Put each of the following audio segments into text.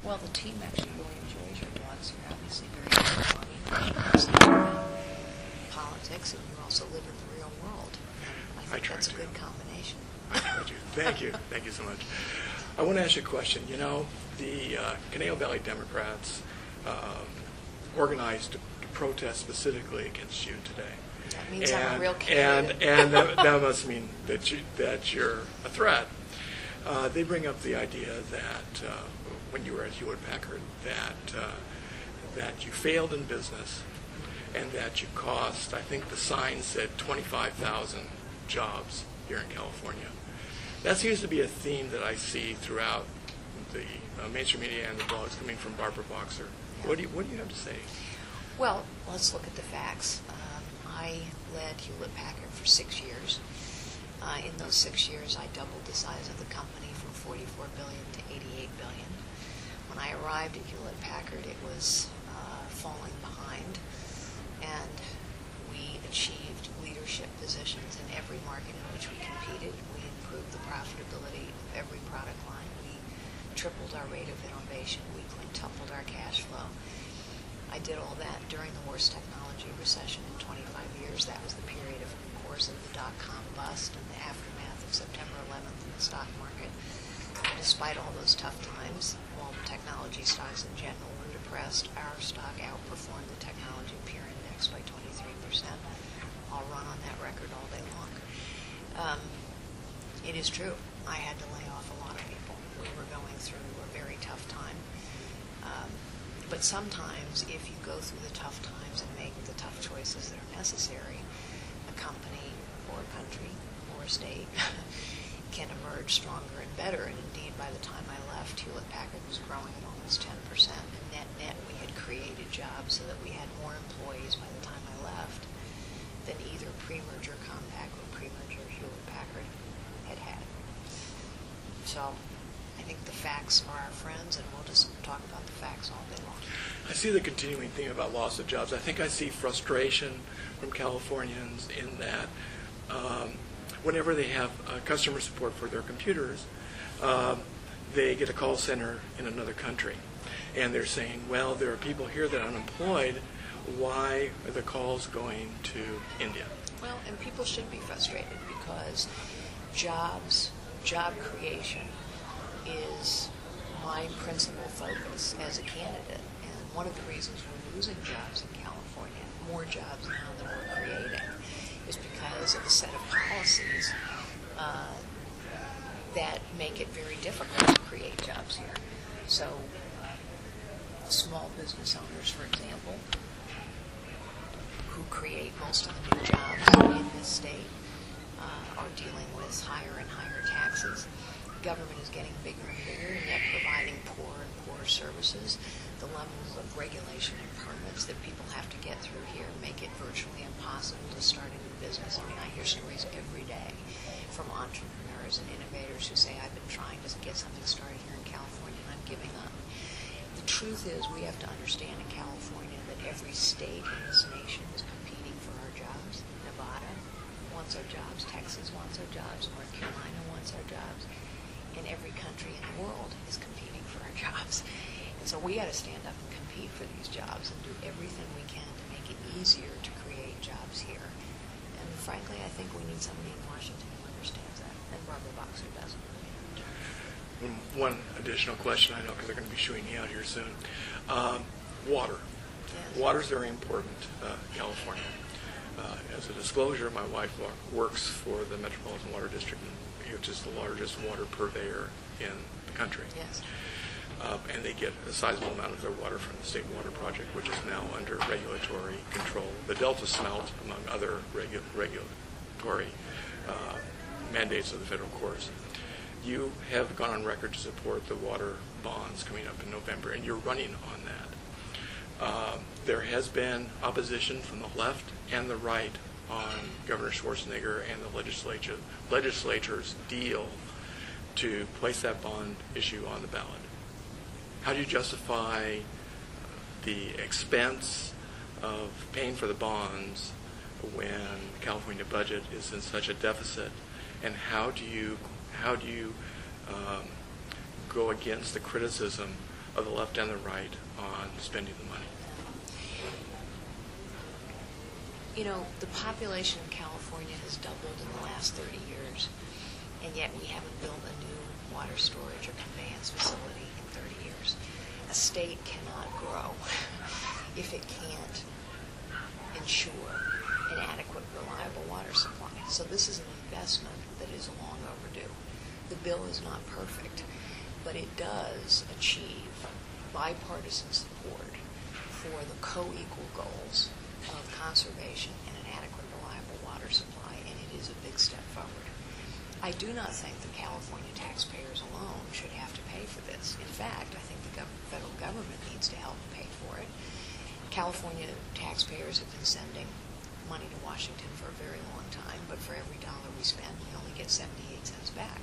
Well, the team actually really enjoys your blogs. You're obviously very blogging. Politics, and you also live in the real world. And I think that's a good combination. I try to. Thank you. Thank you so much. I want to ask you a question. You know, the Conejo Valley Democrats organized to protest specifically against you today. That means I'm a real candidate. And that must mean that you're a threat. They bring up the idea that when you were at Hewlett-Packard, that you failed in business, and that you cost, I think the sign said 25,000 jobs here in California. That seems to be a theme that I see throughout the mainstream media and the blogs coming from Barbara Boxer. Yeah. What do you have to say? Well, let's look at the facts. I led Hewlett-Packard for 6 years. In those 6 years, I doubled the size of the company from $44 billion to $88 billion. When I arrived at Hewlett-Packard, it was falling behind, and we achieved leadership positions in every market in which we competed. We improved the profitability of every product line. We tripled our rate of innovation. We quintupled our cash flow. I did all that during the worst technology recession in 25 years. That was the period, of course, of the dot-com bust and the aftermath of September 11th in the stock market. Despite all those tough times, while technology stocks in general were depressed, our stock outperformed the technology peer index by 23%. I'll run on that record all day long. It is true. I had to lay off a lot of people. We were going through a very tough time. But sometimes, if you go through the tough times and make the tough choices that are necessary, a company or a country or a state can emerge stronger and better. And indeed, by the time I left, Hewlett-Packard was growing at almost 10%. And net, we had created jobs so that we had more employees by the time I left than either pre-merger Compaq or pre-merger Hewlett-Packard had. So I think the facts are our friends, and we'll just talk about the facts all day long. I see the continuing theme about loss of jobs. I think I see frustration from Californians in that whenever they have customer support for their computers, they get a call center in another country. And they're saying, well, there are people here that are unemployed. Why are the calls going to India? Well, and people should be frustrated because job creation is my principal focus as a candidate. And one of the reasons we're losing jobs in California, more jobs now than we're creating, is because of a set of policies that make it very difficult to create jobs here. So small business owners, for example, who create most of the new jobs in this state, are dealing with higher and higher taxes. The government is getting bigger and bigger, and yet providing poorer and poorer services. The levels of regulation and permits that people have to get through here make it virtually impossible to start a new business. I mean, I hear stories every day from entrepreneurs and innovators who say, I've been trying to get something started here in California and I'm giving up. The truth is, we have to understand in California that every state in this nation is competing for our jobs. Nevada wants our jobs, Texas wants our jobs, North Carolina wants our jobs, and every country in the world is competing for our jobs. And so we got to stand up and compete for these jobs and do everything we can to make it easier to create jobs here. And frankly, I think we need somebody in Washington who understands that, and Barbara Boxer doesn't. One additional question, I know, because they're going to be shooing me out here soon. Water. Yes. Water is very important in California. As a disclosure, my wife works for the Metropolitan Water District, which is the largest water purveyor in the country. Yes. And they get a sizable amount of their water from the State Water Project, which is now under regulatory control. The Delta Smelt, among other regulatory mandates of the federal courts. You have gone on record to support the water bonds coming up in November, and you're running on that. There has been opposition from the left and the right on Governor Schwarzenegger and the legislature's deal to place that bond issue on the ballot. How do you justify the expense of paying for the bonds when the California budget is in such a deficit, and how do you go against the criticism of the left and the right on spending the money. You know, the population in California has doubled in the last 30 years, and yet we haven't built a new water storage or conveyance facility in 30 years. A state cannot grow if it can't ensure an adequate, reliable water supply. So this is an investment that is long overdue. The bill is not perfect, but it does achieve bipartisan support for the co-equal goals of conservation and an adequate, reliable water supply, and it is a big step forward. I do not think the California taxpayers alone should have to pay for this. In fact, I think the federal government needs to help pay for it. California taxpayers have been sending money to Washington for a very long time, but for every dollar we spend, we only get 78 cents back.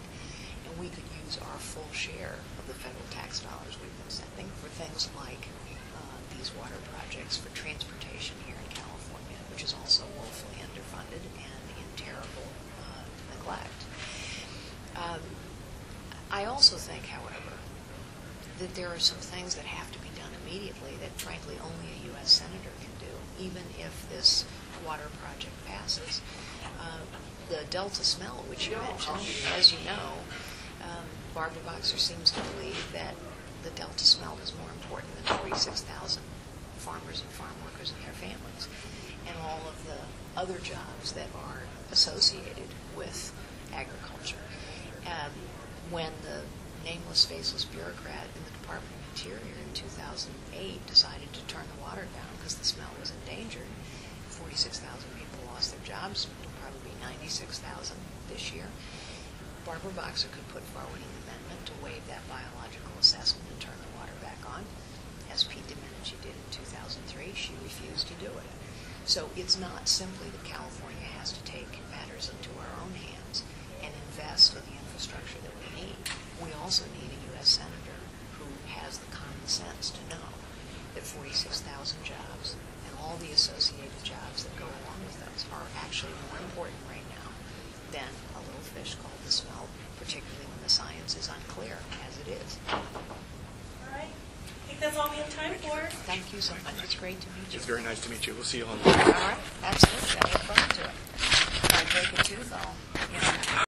And we could use our full share of the federal tax dollars we've been sending for things like these water projects, for transportation here in California, which is also woefully underfunded and in terrible neglect. I also think, however, that there are some things that have to be done immediately that, frankly, only a U.S. Senator can do, even if this water project passes. The Delta smell, which you mentioned, as you know, Barbara Boxer seems to believe that the Delta smelt is more important than 46,000 farmers and farm workers and their families, and all of the other jobs that are associated with agriculture. When the nameless, faceless bureaucrat in the Department of Interior in 2008 decided to turn the water down because the smell was endangered, 46,000 people lost their jobs, it'll probably be 96,000 this year. Barbara Boxer could put forward an amendment to waive that biological assessment and turn the water back on, as Pete Domenici did in 2003. She refused to do it. So it's not simply that California has to take matters into our own hands and invest in the infrastructure that we need. We also need a U.S. Senator who has the common sense to know that 46,000 jobs and all the associated jobs that go along with those are actually more important right now than a little fish called the smelt, particularly when the science is unclear, as it is. All right. I think that's all we have time for. Thank you so much. It's great to meet you. It's very nice to meet you. We'll see you all. All right. That's good. I look forward to it. If I break a tooth, I'll